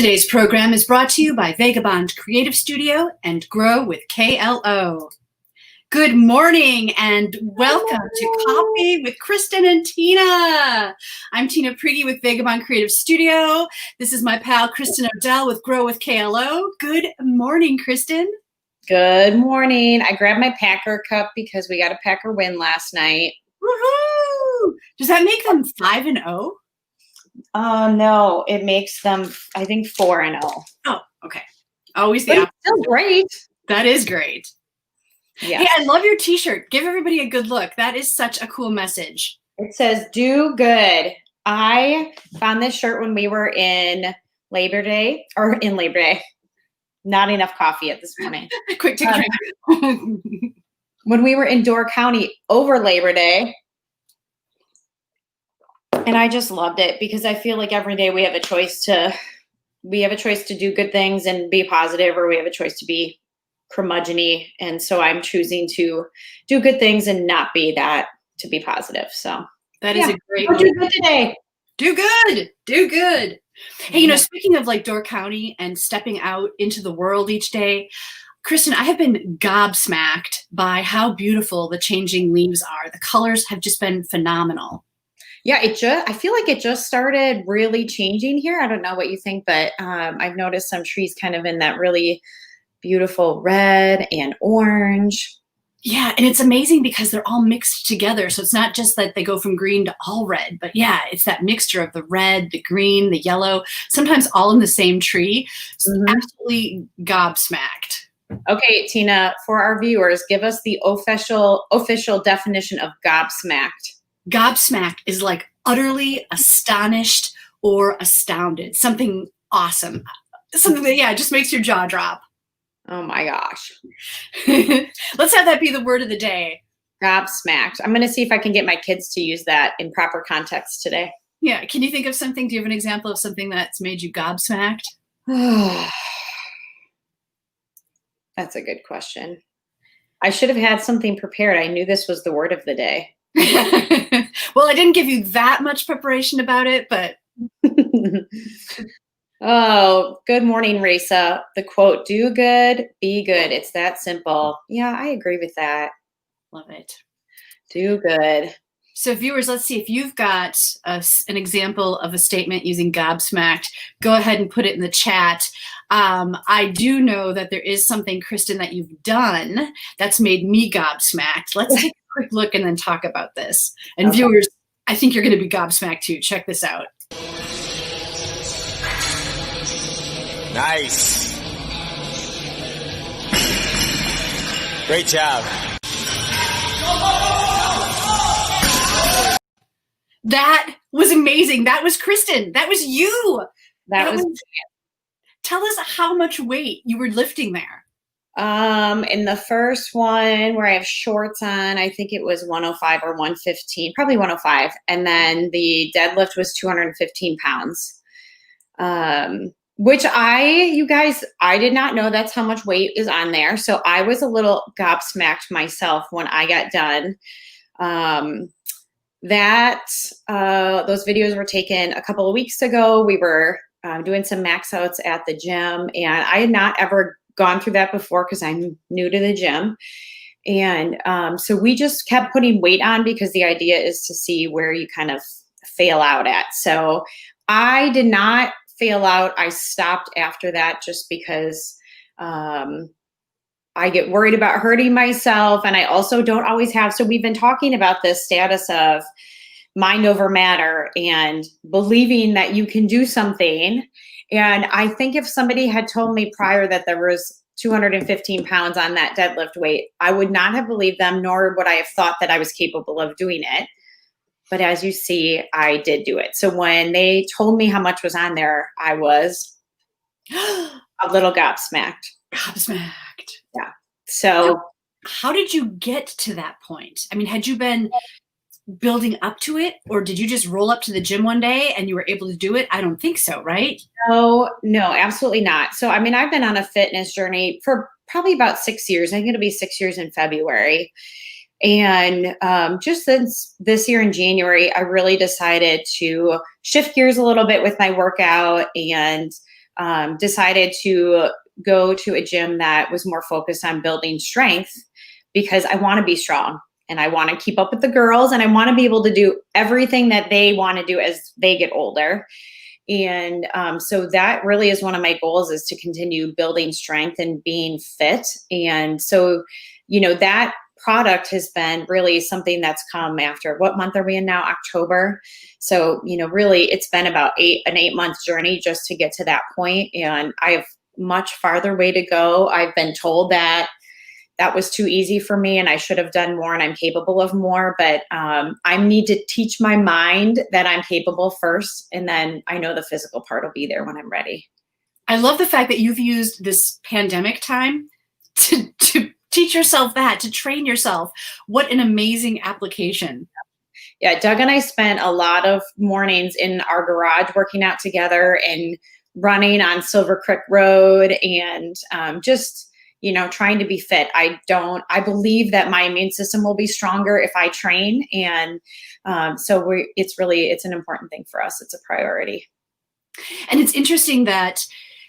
Today's program is brought to you by Vagabond Creative Studio and Grow with KLO. Good morning and welcome to Coffee with Kristin and Tina. I'm Tina Prigge with Vagabond Creative Studio. This is my pal Kristin O'Dell with Grow with KLO. Good morning, Kristin. Good morning. I grabbed my Packer cup because we got a Packer win last night. Woohoo! Does that make them 5-0? No, it makes them, I think, 4-0. Oh, okay. Always the But opposite. it's still great. That is great. Yeah. Hey, I love your t-shirt. Give everybody a good look. That is such a cool message. It says, do good. I found this shirt when we were in Labor Day. Not enough coffee at this morning. Quick, take a drink. When we were in Door County over Labor Day. And I just loved it because I feel like every day we have a choice to do good things and be positive, or we have a choice to be curmudgeon-y. And so I'm choosing to do good things and not be that, to be positive. So that is a great do good today. Do good. Do good. Hey, speaking of like Door County and stepping out into the world each day, Kristin, I have been gobsmacked by how beautiful the changing leaves are. The colors have just been phenomenal. Yeah, I feel like it just started really changing here. I don't know what you think, but I've noticed some trees kind of in that really beautiful red and orange. Yeah, and it's amazing because they're all mixed together. So it's not just that they go from green to all red, but yeah, it's that mixture of the red, the green, the yellow, sometimes all in the same tree. So absolutely gobsmacked. Okay, Tina, for our viewers, give us the official definition of gobsmacked. Gobsmacked is like utterly astonished or astounded. Something awesome. Something that, just makes your jaw drop. Oh my gosh. Let's have that be the word of the day. Gobsmacked. I'm going to see if I can get my kids to use that in proper context today. Yeah. Can you think of something? Do you have an example of something that's made you gobsmacked? That's a good question. I should have had something prepared. I knew this was the word of the day. Well, I didn't give you that much preparation about it, but. Oh, good morning, Risa. The quote, do good, be good. It's that simple. Yeah, I agree with that. Love it. Do good. So viewers, let's see if you've got an example of a statement using gobsmacked. Go ahead and put it in the chat. I do know that there is something, Kristin, that you've done that's made me gobsmacked. Let's take a quick look and then talk about this. And okay. Viewers, I think you're going to be gobsmacked too. Check this out. Nice. Great job. That was amazing. That was Kristin. That was you. That was. Tell us how much weight you were lifting there. In the first one where I have shorts on, I think it was 105 or 115, probably 105. And then the deadlift was 215 pounds. Which you guys, I did not know that's how much weight is on there. So I was a little gobsmacked myself when I got done. Those videos were taken a couple of weeks ago. We were doing some max outs at the gym, and I had not ever gone through that before because I'm new to the gym. And so we just kept putting weight on because the idea is to see where you kind of fail out at. So I did not fail out. I stopped after that just because I get worried about hurting myself. And I also don't always have, so we've been talking about this status of mind over matter and believing that you can do something. And I think if somebody had told me prior that there was 215 pounds on that deadlift weight, I would not have believed them, nor would I have thought that I was capable of doing it. But as you see, I did do it. So when they told me how much was on there, I was a little gobsmacked. Gobsmacked. Yeah. So how did you get to that point? I mean, had you been building up to it, or did you just roll up to the gym one day and you were able to do it? I don't think so, right? No, absolutely not. So, I mean, I've been on a fitness journey for probably about 6 years. I think it'll be 6 years in February. And just since this year in January, I really decided to shift gears a little bit with my workout and decided to go to a gym that was more focused on building strength because I want to be strong and I want to keep up with the girls and I want to be able to do everything that they want to do as they get older. And so that really is one of my goals, is to continue building strength and being fit. And so, that product has been really something that's come after, what month are we in now? October. So, really it's been about an 8-month journey just to get to that point. And I have much farther way to go. I've been told that was too easy for me and I should have done more and I'm capable of more. But I need to teach my mind that I'm capable first. And then I know the physical part will be there when I'm ready. I love the fact that you've used this pandemic time to teach yourself that, to train yourself. What an amazing application. Yeah, Doug and I spent a lot of mornings in our garage working out together and running on Silver Creek Road and just trying to be fit. I believe that my immune system will be stronger if I train. And so it's an important thing for us. It's a priority. And it's interesting that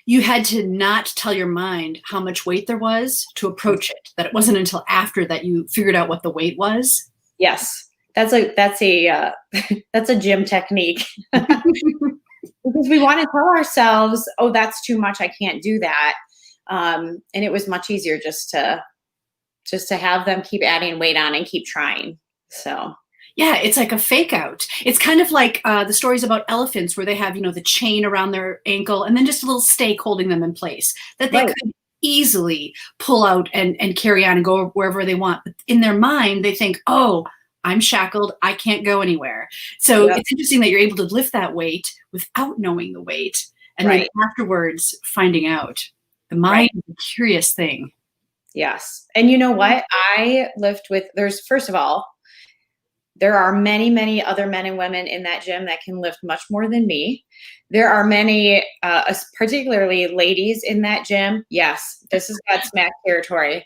you had to not tell your mind how much weight there was to approach it, that it wasn't until after that you figured out what the weight was. Yes. That's a gym technique. Because we want to tell ourselves, oh, that's too much, I can't do that. And it was much easier just to have them keep adding weight on and keep trying. So yeah, it's like a fake out. It's kind of like the stories about elephants where they have, the chain around their ankle and then just a little stake holding them in place that they could easily pull out and carry on and go wherever they want. But in their mind, they think, oh, I'm shackled, I can't go anywhere. So It's interesting that you're able to lift that weight without knowing the weight and then afterwards finding out. The mind is a curious thing. Yes. And you know what? I lift with, first of all, there are many, many other men and women in that gym that can lift much more than me. There are many, particularly ladies in that gym. Yes, this is Godsmack territory.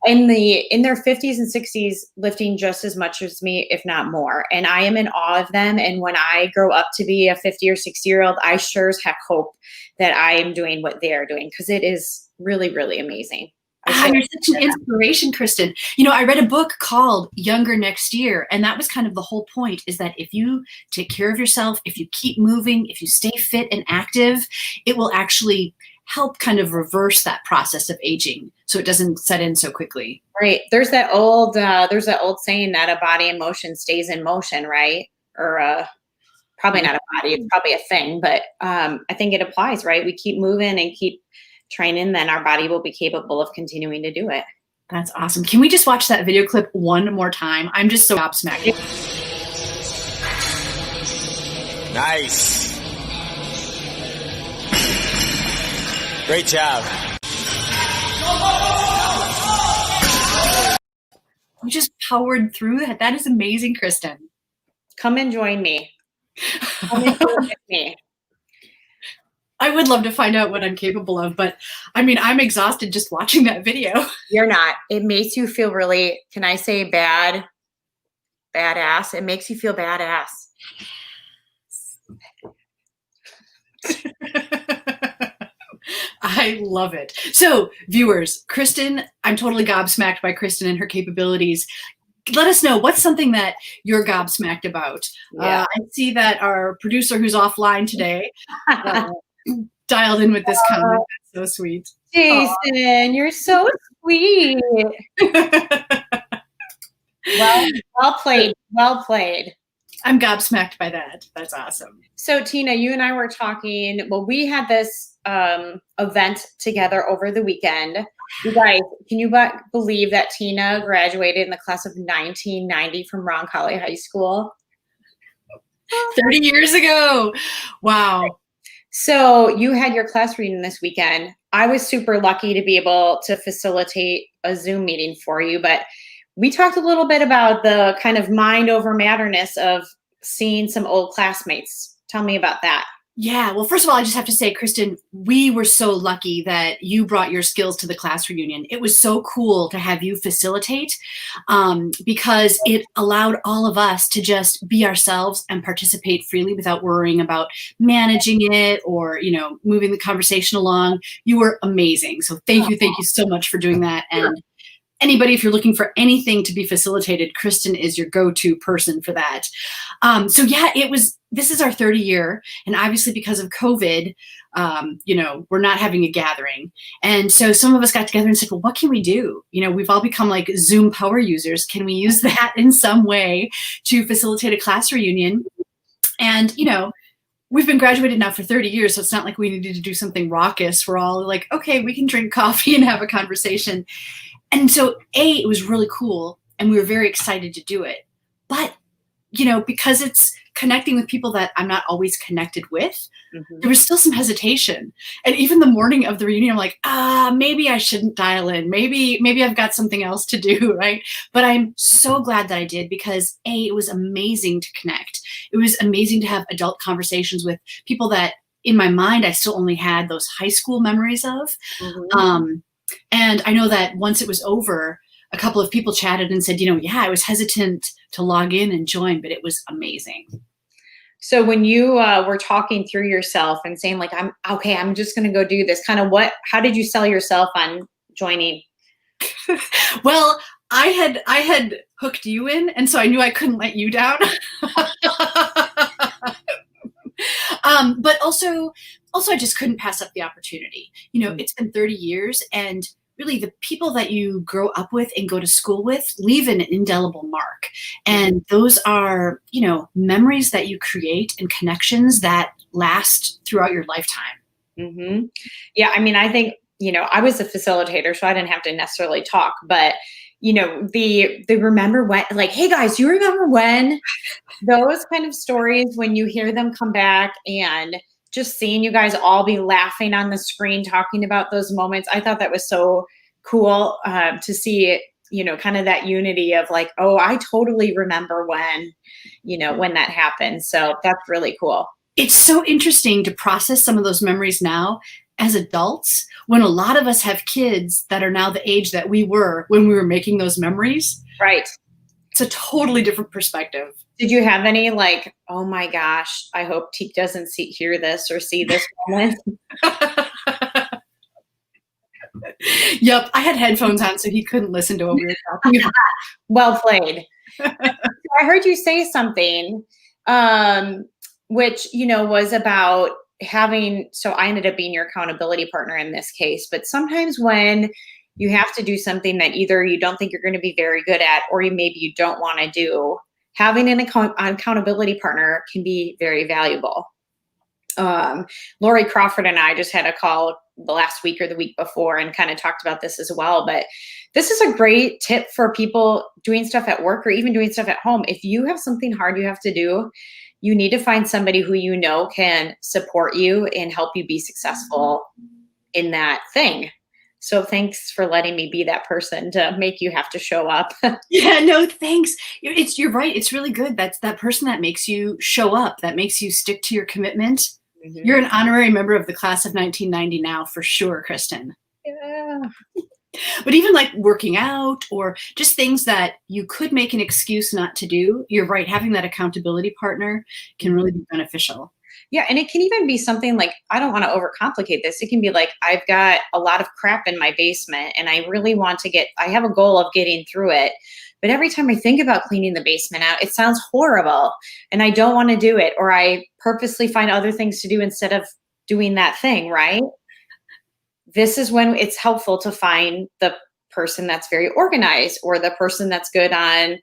In their 50s and 60s, lifting just as much as me, if not more. And I am in awe of them. And when I grow up to be a 50 or 60-year-old, I sure as heck hope that I am doing what they are doing, because it is really, really amazing. You're such an inspiration, Kristin. I read a book called Younger Next Year, and that was kind of the whole point, is that if you take care of yourself, if you keep moving, if you stay fit and active, it will actually help kind of reverse that process of aging so it doesn't set in so quickly. Right. There's that old saying that a body in motion stays in motion, right? Or probably not a body, it's probably a thing, but I think it applies, right? We keep moving and keep training, then our body will be capable of continuing to do it. That's awesome. Can we just watch that video clip one more time? I'm just so gobsmacked. Nice. Great job. You just powered through that. That is amazing, Kristin. Come and join me. Come and do it with me. I would love to find out what I'm capable of, but I'm exhausted just watching that video. You're not. It makes you feel really, can I say badass? It makes you feel badass. I love it. So, viewers, Kristin, I'm totally gobsmacked by Kristin and her capabilities. Let us know, what's something that you're gobsmacked about? I see that our producer, who's offline today, dialed in with this comment. That's so sweet. Jason, you're so sweet. Well played. Well played. I'm gobsmacked by that. That's awesome. So Tina, you and I were talking, we had this event together over the weekend. You guys, can you believe that Tina graduated in the class of 1990 from Roncalli High School? 30 years ago. Wow. So you had your class reading this weekend. I was super lucky to be able to facilitate a Zoom meeting for you, but we talked a little bit about the kind of mind over matterness of seeing some old classmates. Tell me about that. Yeah, well, first of all, I just have to say, Kristin, we were so lucky that you brought your skills to the class reunion. It was so cool to have you facilitate because it allowed all of us to just be ourselves and participate freely without worrying about managing it or, moving the conversation along. You were amazing. So thank you so much for doing that. And anybody, if you're looking for anything to be facilitated, Kristin is your go-to person for that. So yeah, this is our 30 year. And obviously because of COVID, we're not having a gathering. And so some of us got together and said, well, what can we do? We've all become like Zoom power users. Can we use that in some way to facilitate a class reunion? And, we've been graduated now for 30 years, so it's not like we needed to do something raucous. We're all like, okay, we can drink coffee and have a conversation. And so, it was really cool, and we were very excited to do it. But, because it's connecting with people that I'm not always connected with, there was still some hesitation. And even the morning of the reunion, I'm like, maybe I shouldn't dial in. Maybe I've got something else to do, right? But I'm so glad that I did because, it was amazing to connect. It was amazing to have adult conversations with people that, in my mind, I still only had those high school memories of. And I know that once it was over, a couple of people chatted and said, I was hesitant to log in and join, but it was amazing. So when you were talking through yourself and saying like, I'm just going to go do this, how did you sell yourself on joining? Well, I had hooked you in, and so I knew I couldn't let you down. But also I just couldn't pass up the opportunity. It's been 30 years, and really the people that you grow up with and go to school with leave an indelible mark. And those are, memories that you create and connections that last throughout your lifetime. Yeah, I mean, I think, I was a facilitator, so I didn't have to necessarily talk, but the remember when, like, hey guys, you remember when? Those kind of stories, when you hear them come back and just seeing you guys all be laughing on the screen, talking about those moments. I thought that was so cool to see it, kind of that unity of like, oh, I totally remember when that happened. So that's really cool. It's so interesting to process some of those memories now as adults, when a lot of us have kids that are now the age that we were when we were making those memories. Right. It's a totally different perspective. Did you have any like, oh my gosh, I hope Teak doesn't hear this or see this moment? Yep, I had headphones on, so he couldn't listen to what we were talking about. Well played. I heard you say something, which, was about having, so I ended up being your accountability partner in this case, but sometimes when you have to do something that either you don't think you're going to be very good at, or maybe you don't want to do, having an accountability partner can be very valuable. Lori Crawford and I just had a call the last week or the week before and kind of talked about this as well. But this is a great tip for people doing stuff at work or even doing stuff at home. If you have something hard you have to do, you need to find somebody who can support you and help you be successful in that thing. So thanks for letting me be that person to make you have to show up. Yeah, no, thanks. You're right. It's really good. That's that person that makes you show up, that makes you stick to your commitment. You're an honorary member of the class of 1990 now, for sure, Kristin. Yeah. But even like working out or just things that you could make an excuse not to do, you're right. Having that accountability partner can really be beneficial. Yeah. And it can even be something like, I don't want to overcomplicate this. It can be like, I've got a lot of crap in my basement and I really want to I have a goal of getting through it. But every time I think about cleaning the basement out, it sounds horrible and I don't want to do it. Or I purposely find other things to do instead of doing that thing, right? This is when it's helpful to find the person that's very organized or the person that's good on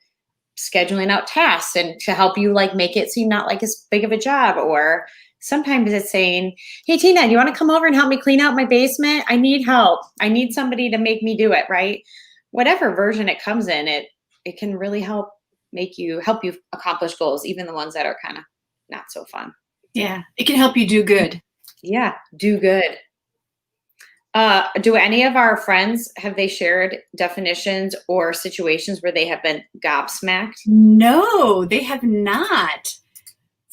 scheduling out tasks and to help you like make it seem not like as big of a job. Or sometimes it's saying, hey, Tina, do you want to come over and help me clean out my basement? I need help. I need somebody to make me do it, right? Whatever version it comes in, it can really help you accomplish goals, even the ones that are kind of not so fun. Yeah, it can help you do good. Yeah, do good. Do any of our friends, have they shared definitions or situations where they have been gobsmacked? No, they have not.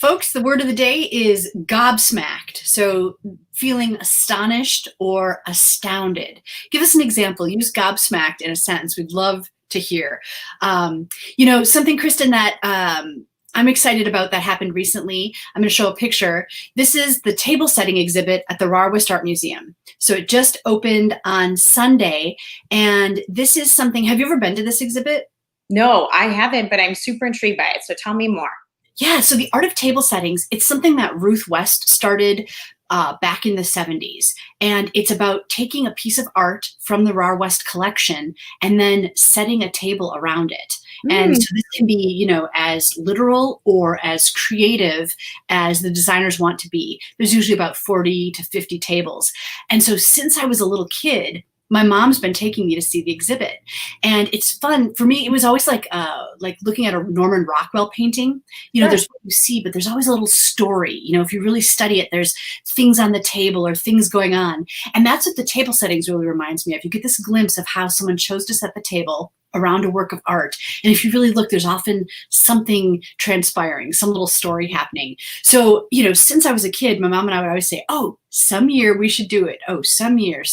Folks, the word of the day is gobsmacked. So feeling astonished or astounded. Give us an example. Use gobsmacked in a sentence. We'd love to hear. Something, Kristin, that I'm excited about that happened recently. I'm going to show a picture. This is the table setting exhibit at the West Art Museum. So it just opened on Sunday. And this is something, have you ever been to this exhibit? No, I haven't, but I'm super intrigued by it. So tell me more. Yeah, so the art of table settings, it's something that Ruth West started back in the 70s. And it's about taking a piece of art from the West collection and then setting a table around it. And so this can be, as literal or as creative as the designers want to be. There's usually about 40 to 50 tables. And so since I was a little kid, my mom's been taking me to see the exhibit, and it's fun for me. It was always like looking at a Norman Rockwell painting. There's what you see, but there's always a little story. If you really study it, there's things on the table or things going on. And that's what the table settings really reminds me of. You get this glimpse of how someone chose to set the table around a work of art. And if you really look, there's often something transpiring, some little story happening. So, since I was a kid, my mom and I would always say, oh, some year we should do it. Oh, some year.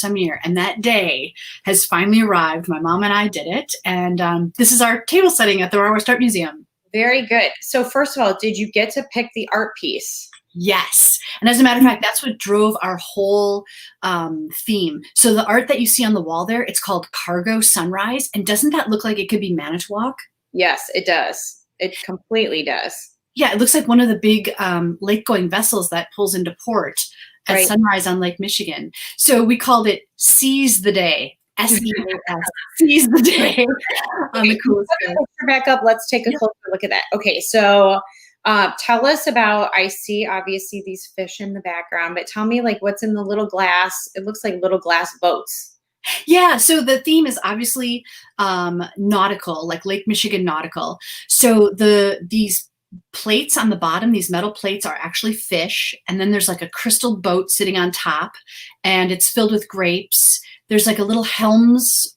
And that day has finally arrived. My mom and I did it. And this is our table setting at the West Art Museum. Very good. So first of all, did you get to pick the art piece? Yes. And as a matter of fact, that's what drove our whole theme. So the art that you see on the wall there, it's called Cargo Sunrise. And doesn't that look like it could be Manitowoc? Yes, it does. It completely does. Yeah, it looks like one of the big lake-going vessels that pulls into port at sunrise on Lake Michigan. So we called it Seize the Day. S-E-A-S. Seize the Day. On the coolest guy. Back up. Let's take a closer look at that. Okay, so tell us about, I see obviously these fish in the background, but tell me what's in the little glass. It looks like little glass boats. Yeah, so the theme is obviously nautical, like Lake Michigan nautical. So these plates on the bottom, these metal plates are actually fish. And then there's a crystal boat sitting on top, and it's filled with grapes. There's a little Helms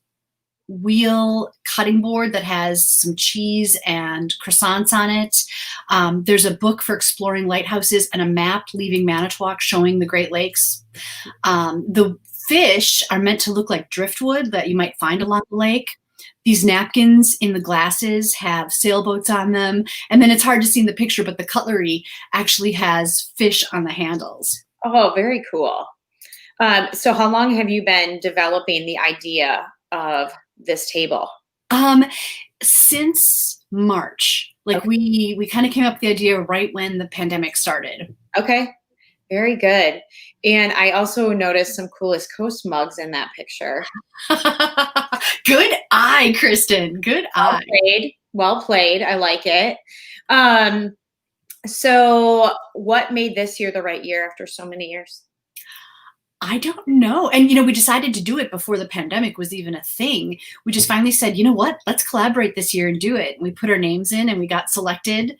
wheel cutting board that has some cheese and croissants on it. There's a book for exploring lighthouses and a map leaving Manitowoc showing the Great Lakes. The fish are meant to look like driftwood that you might find along the lake. These napkins in the glasses have sailboats on them. And then it's hard to see in the picture, but the cutlery actually has fish on the handles. Oh, very cool. So how long have you been developing the idea of this table? Since March. We kind of came up with the idea right when the pandemic started. Okay. Very good. And I also noticed some coolest Coast mugs in that picture. Good eye, Kristin. Good eye. Well played. I like it. So what made this year the right year after so many years? I don't know. And, we decided to do it before the pandemic was even a thing. We just finally said, you know what, let's collaborate this year and do it. And we put our names in and we got selected.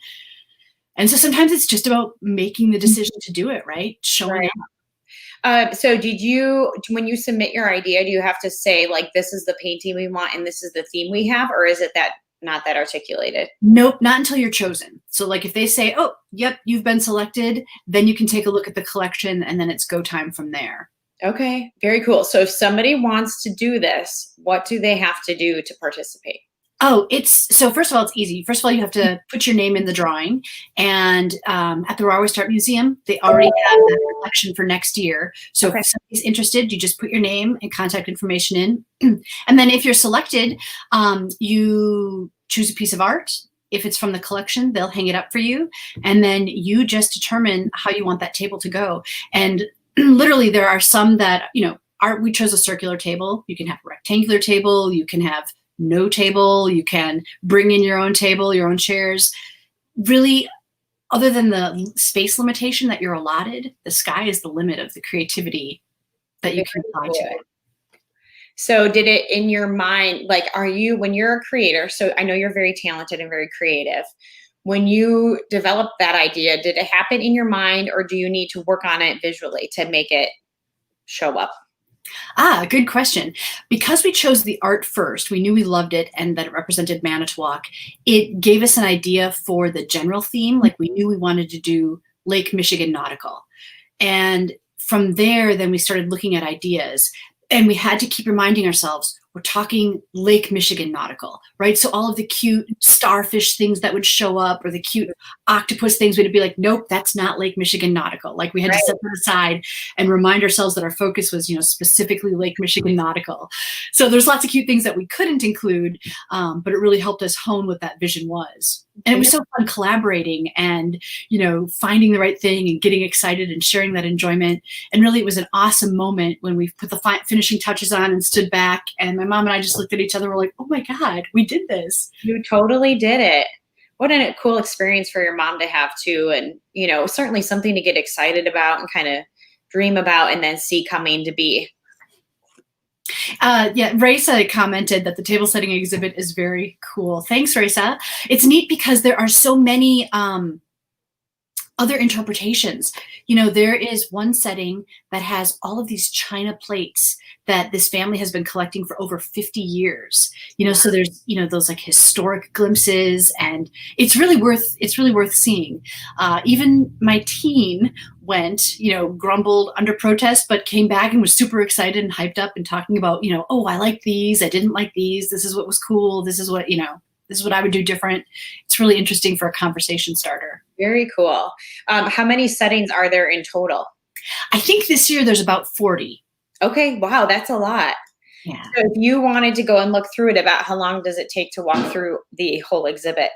And so sometimes it's just about making the decision to do it, right? Showing up. So when you submit your idea, do you have to say this is the painting we want and this is the theme we have, or is it not that articulated? Nope, not until you're chosen. So if they say, oh, yep, you've been selected, then you can take a look at the collection and then it's go time from there. Okay, very cool. So if somebody wants to do this, what do they have to do to participate? Oh, so first of all, it's easy. First of all, you have to put your name in the drawing. And at the West Art Museum, they already have that collection for next year. So if somebody's interested, you just put your name and contact information in. And then if you're selected, you choose a piece of art. If it's from the collection, they'll hang it up for you. And then you just determine how you want that table to go. And literally, there are some that, we chose a circular table. You can have a rectangular table. You can have no table. You can bring in your own table, your own chairs. Really, other than the space limitation that you're allotted, the sky is the limit of the creativity that you can apply to it. So did it in your mind, when you're a creator, so I know you're very talented and very creative. When you developed that idea, did it happen in your mind, or do you need to work on it visually to make it show up? Good question. Because we chose the art first, we knew we loved it and that it represented Manitowoc. It gave us an idea for the general theme. Like we knew we wanted to do Lake Michigan nautical. And from there, then we started looking at ideas. And we had to keep reminding ourselves, we're talking Lake Michigan nautical, right? So all of the cute starfish things that would show up or the cute octopus things, we'd be like, nope, that's not Lake Michigan nautical. Like we had to set that aside and remind ourselves that our focus was, specifically Lake Michigan nautical. So there's lots of cute things that we couldn't include, but it really helped us hone what that vision was. And it was so fun collaborating and, finding the right thing and getting excited and sharing that enjoyment. And really, it was an awesome moment when we put the finishing touches on and stood back. And my mom and I just looked at each other and were like, oh my God, we did this. You totally did it. What a cool experience for your mom to have too. And, certainly something to get excited about and kind of dream about and then see coming to be. Raisa commented that the table setting exhibit is very cool. Thanks, Raisa. It's neat because there are so many other interpretations. There is one setting that has all of these china plates that this family has been collecting for over 50 years. So there's, those like historic glimpses, and it's really worth seeing. Even my teen went, grumbled under protest, but came back and was super excited and hyped up and talking about, oh, I like these, I didn't like these, this is what was cool, this is what, this is what I would do different. It's really interesting for a conversation starter. Very cool. How many settings are there in total? I think this year there's about 40. Okay. Wow. That's a lot. Yeah. So if you wanted to go and look through it, about how long does it take to walk through the whole exhibit?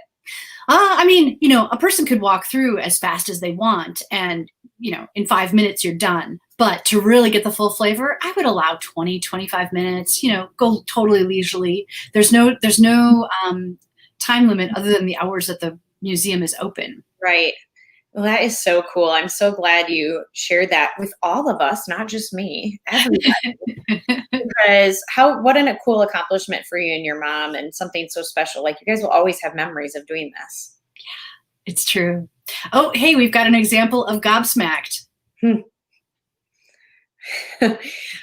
A person could walk through as fast as they want and, in 5 minutes you're done. But to really get the full flavor, I would allow 20, 25 minutes, go totally leisurely. There's no time limit other than the hours that the museum is open. Right. Well, that is so cool. I'm so glad you shared that with all of us, not just me, everybody. Because what a cool accomplishment for you and your mom, and something so special. Like, you guys will always have memories of doing this. Yeah, it's true. Oh, hey, we've got an example of gobsmacked.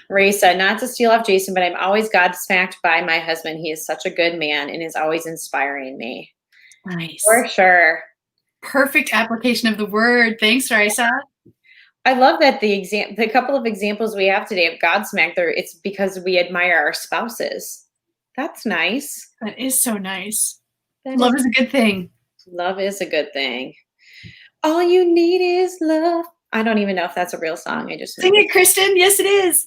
Raisa, not to steal off Jason, but I'm always gobsmacked by my husband. He is such a good man and is always inspiring me. Nice. For sure. Perfect application of the word. Thanks, Raisa. I love that the couple of examples we have today of gobsmacked, it's because we admire our spouses. That's nice. That is so nice. Love is a good thing. Love is a good thing. All you need is love. I don't even know if that's a real song. I just sing it, Kristin. Yes, it is.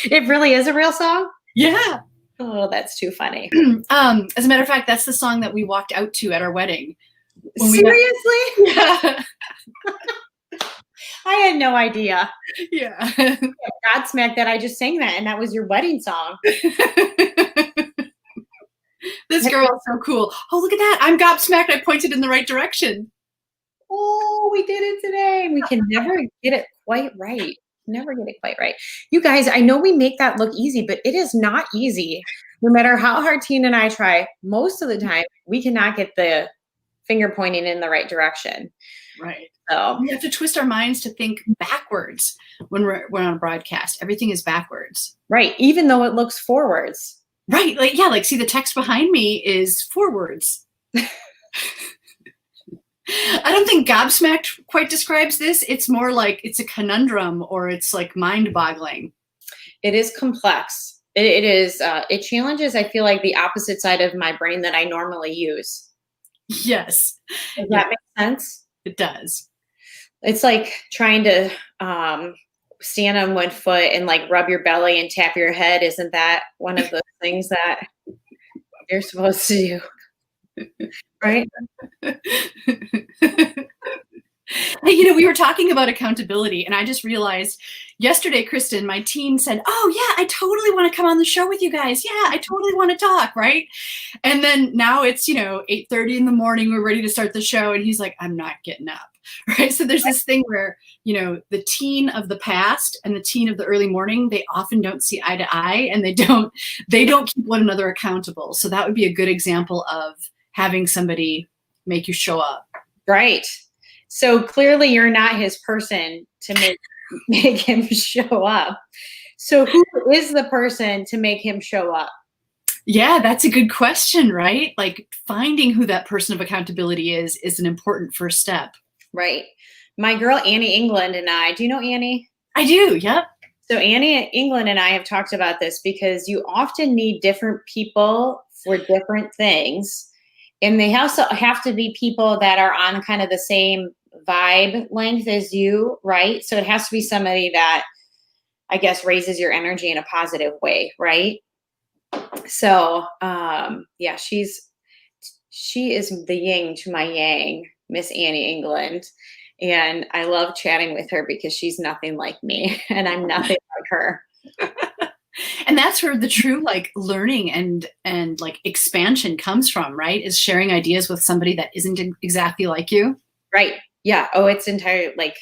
It really is a real song? Yeah. Oh, that's too funny. As a matter of fact, that's the song that we walked out to at our wedding. Seriously? Yeah. I had no idea. Yeah. Godsmack that I just sang that, and that was your wedding song. This girl is so cool. Oh, look at that. I'm gobsmacked. I pointed in the right direction. Oh, we did it today. We can never get it quite right. Never get it quite right. You guys, I know we make that look easy, but it is not easy. No matter how hard Tina and I try, most of the time, we cannot get the finger pointing in the right direction. Right. So we have to twist our minds to think backwards when we're on a broadcast. Everything is backwards. Right. Even though it looks forwards. Right. See the text behind me is forwards. I don't think gobsmacked quite describes this. It's more like it's a conundrum, or it's like mind-boggling. It is complex. It is. It challenges, I feel like, the opposite side of my brain that I normally use. Yes. Does that make sense? It does. It's like trying to stand on one foot and like rub your belly and tap your head. Isn't that one of the things that you're supposed to do? Right? Hey, we were talking about accountability, and I just realized yesterday, Kristin, my teen said, oh yeah, I totally want to come on the show with you guys. Yeah, I totally want to talk, right? And then now it's, 8:30 in the morning, we're ready to start the show, and he's like, I'm not getting up, right? So there's this thing where, the teen of the past and the teen of the early morning, they often don't see eye to eye, and they don't keep one another accountable. So that would be a good example of having somebody make you show up. Right. So clearly you're not his person to make him show up. So who is the person to make him show up? Yeah, that's a good question, right? Like finding who that person of accountability is an important first step. Right. My girl, Annie England, and I, do you know Annie? I do. Yep. So Annie England and I have talked about this because you often need different people for different things. And they also have to be people that are on kind of the same vibe length as you, right? So it has to be somebody that, I guess, raises your energy in a positive way, right? So yeah, she is the yin to my yang, Miss Annie England. And I love chatting with her because she's nothing like me and I'm nothing like her. And that's where the true like learning and like expansion comes from, right? Is sharing ideas with somebody that isn't exactly like you. Right. Yeah. Oh, it's entirely like,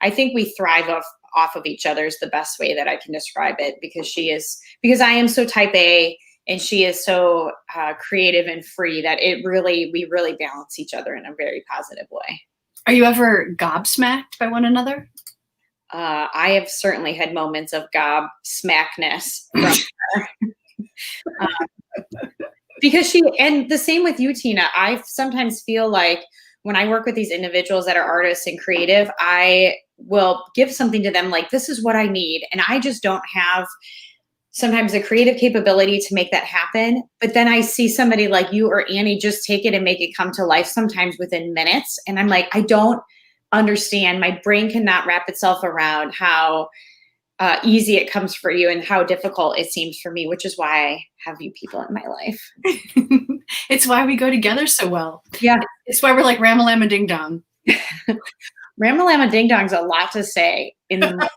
I think we thrive off of each other is the best way that I can describe it, because I am so type A and she is so creative and free that we really balance each other in a very positive way. Are you ever gobsmacked by one another? I have certainly had moments of gobsmackness from her. Because and the same with you, Tina. I sometimes feel like when I work with these individuals that are artists and creative, I will give something to them like, this is what I need. And I just don't have sometimes the creative capability to make that happen. But then I see somebody like you or Annie just take it and make it come to life sometimes within minutes. And I'm like, I don't understand. My brain cannot wrap itself around how easy it comes for you and how difficult it seems for me, which is why I have you people in my life. It's why we go together so well. Yeah. It's why we're like Ramalama Ding Dong. Ramalama Ding Dong's a lot to say in the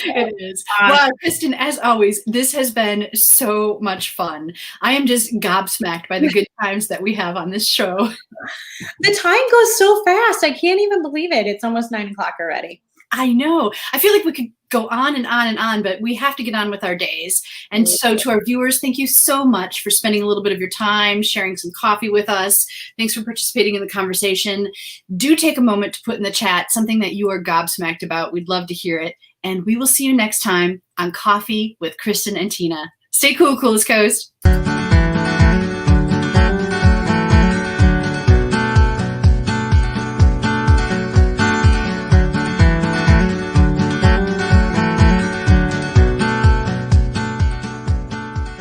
It is. Well, Kristin, as always, this has been so much fun. I am just gobsmacked by the good times that we have on this show. The time goes so fast. I can't even believe it. It's almost 9 o'clock already. I know. I feel like we could go on and on and on, but we have to get on with our days. And so to our viewers, thank you so much for spending a little bit of your time, sharing some coffee with us. Thanks for participating in the conversation. Do take a moment to put in the chat something that you are gobsmacked about. We'd love to hear it. And we will see you next time on Coffee with Kristin and Tina. Stay cool, Coolest Coast.